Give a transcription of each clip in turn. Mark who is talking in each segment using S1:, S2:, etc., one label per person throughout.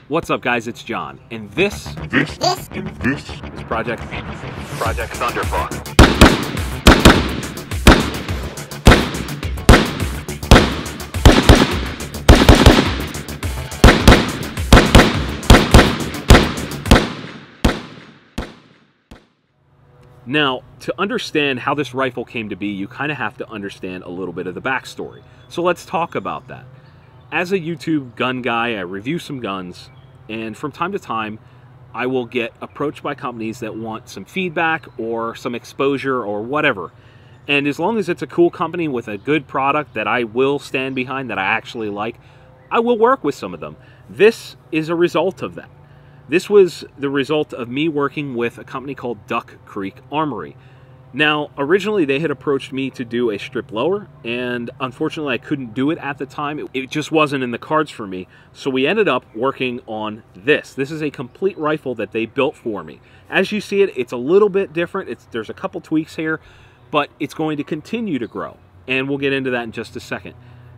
S1: What's up, guys? It's John, and this is Project Thunderfuck. Now, to understand how this rifle came to be, you kind of have to understand a little bit of the backstory. So let's talk about that. As a YouTube gun guy, I review some guns, and from time to time, I will get approached by companies that want some feedback or some exposure or whatever. And as long as it's a cool company with a good product that I will stand behind, that I actually like, I will work with some of them. This is a result of that. This was the result of me working with a company called Duck Creek Armory. Now, originally they had approached me to do a strip lower, and unfortunately I couldn't do it at the time. It just wasn't in the cards for me. So we ended up working on this. This is a complete rifle that they built for me. As you see it, it's a little bit different. There's a couple tweaks here, but it's going to continue to grow. And we'll get into that in just a second.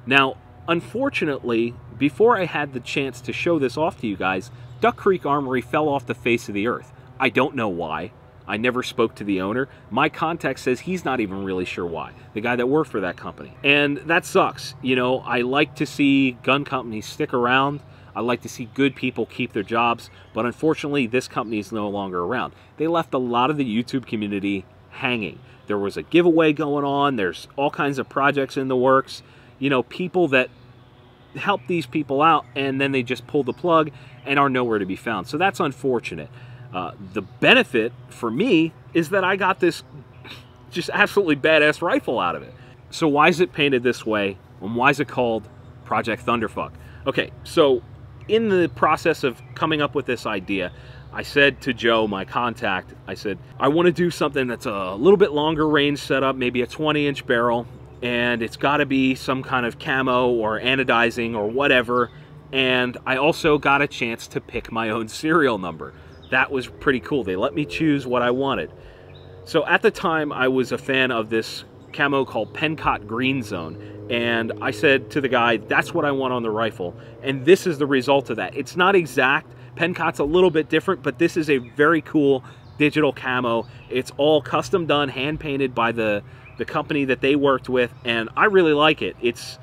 S1: Now, unfortunately, before I had the chance to show this off to you guys, Duck Creek Armory fell off the face of the earth. I don't know why. I never spoke to the owner. My contact says he's not even really sure why, the guy that worked for that company. And that sucks. You know, I like to see gun companies stick around. I like to see good people keep their jobs, but unfortunately this company is no longer around. They left a lot of the YouTube community hanging. There was a giveaway going on. There's all kinds of projects in the works. You know, people that help these people out, and then they just pull the plug and are nowhere to be found. So that's unfortunate. The benefit for me is that I got this just absolutely badass rifle out of it. So why is it painted this way, and why is it called Project Thunderfuck? Okay, so in the process of coming up with this idea, I said to Joe, my contact, I said, I want to do something that's a little bit longer range setup, maybe a 20-inch barrel, and it's got to be some kind of camo or anodizing or whatever, and I also got a chance to pick my own serial number. That was pretty cool. They let me choose what I wanted. So at the time, I was a fan of this camo called Pencott Green Zone. And I said to the guy, that's what I want on the rifle. And this is the result of that. It's not exact. Pencott's a little bit different, but this is a very cool digital camo. It's all custom done, hand painted by the company that they worked with. And I really like it. It's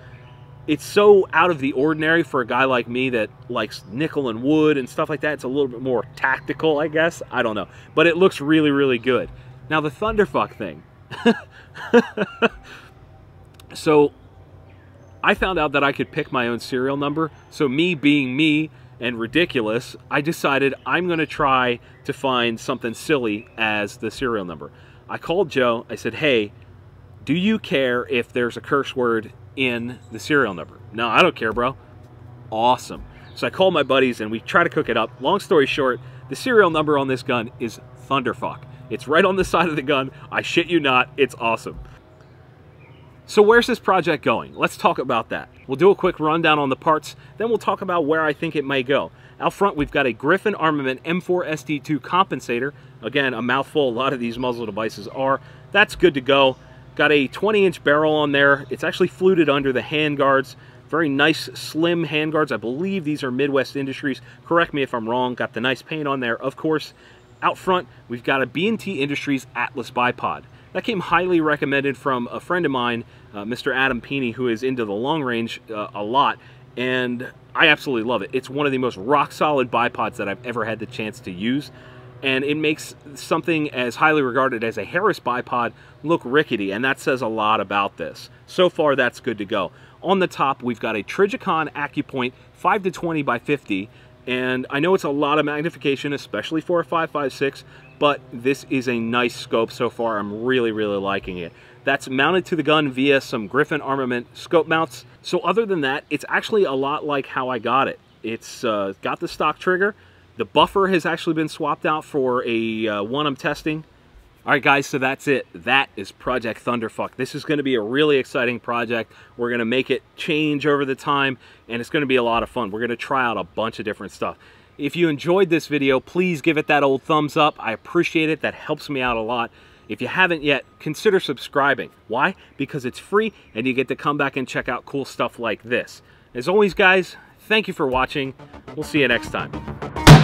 S1: so out of the ordinary for a guy like me that likes nickel and wood and stuff like that. It's a little bit more tactical, I guess. I don't know. But it looks really, really good. Now, the Thunderfuck thing. So, I found out that I could pick my own serial number. So, me being me and ridiculous, I decided I'm going to try to find something silly as the serial number. I called Joe. I said, hey, do you care if there's a curse word in the serial number? No, I don't care, bro. Awesome. So I called my buddies and we try to cook it up. Long story short, the serial number on this gun is Thunderfuck. It's right on the side of the gun. I shit you not, it's awesome. So where's this project going? Let's talk about that. We'll do a quick rundown on the parts, then we'll talk about where I think it may go. Out front, we've got a Griffin Armament M4 SD2 compensator. Again, a mouthful, a lot of these muzzle devices are. That's good to go. Got a 20-inch barrel on there. It's actually fluted under the handguards. Very nice, slim handguards. I believe these are Midwest Industries. Correct me if I'm wrong. Got the nice paint on there, of course. Out front, we've got a B&T Industries Atlas bipod. That came highly recommended from a friend of mine, Mr. Adam Peeney, who is into the long range a lot, and I absolutely love it. It's one of the most rock-solid bipods that I've ever had the chance to use. And it makes something as highly regarded as a Harris bipod look rickety, and that says a lot about this. So far, that's good to go. On the top, we've got a Trijicon AccuPoint 5-20 by 50, and I know it's a lot of magnification, especially for a 5.56, but this is a nice scope so far. I'm really, really liking it. That's mounted to the gun via some Griffin Armament scope mounts. So other than that, it's actually a lot like how I got it. It's got the stock trigger. The buffer has actually been swapped out for a one I'm testing. All right, guys, so that's it. That is Project Thunderfuck. This is going to be a really exciting project. We're going to make it change over the time, and it's going to be a lot of fun. We're going to try out a bunch of different stuff. If you enjoyed this video, please give it that old thumbs up. I appreciate it. That helps me out a lot. If you haven't yet, consider subscribing. Why? Because it's free, and you get to come back and check out cool stuff like this. As always, guys, thank you for watching. We'll see you next time.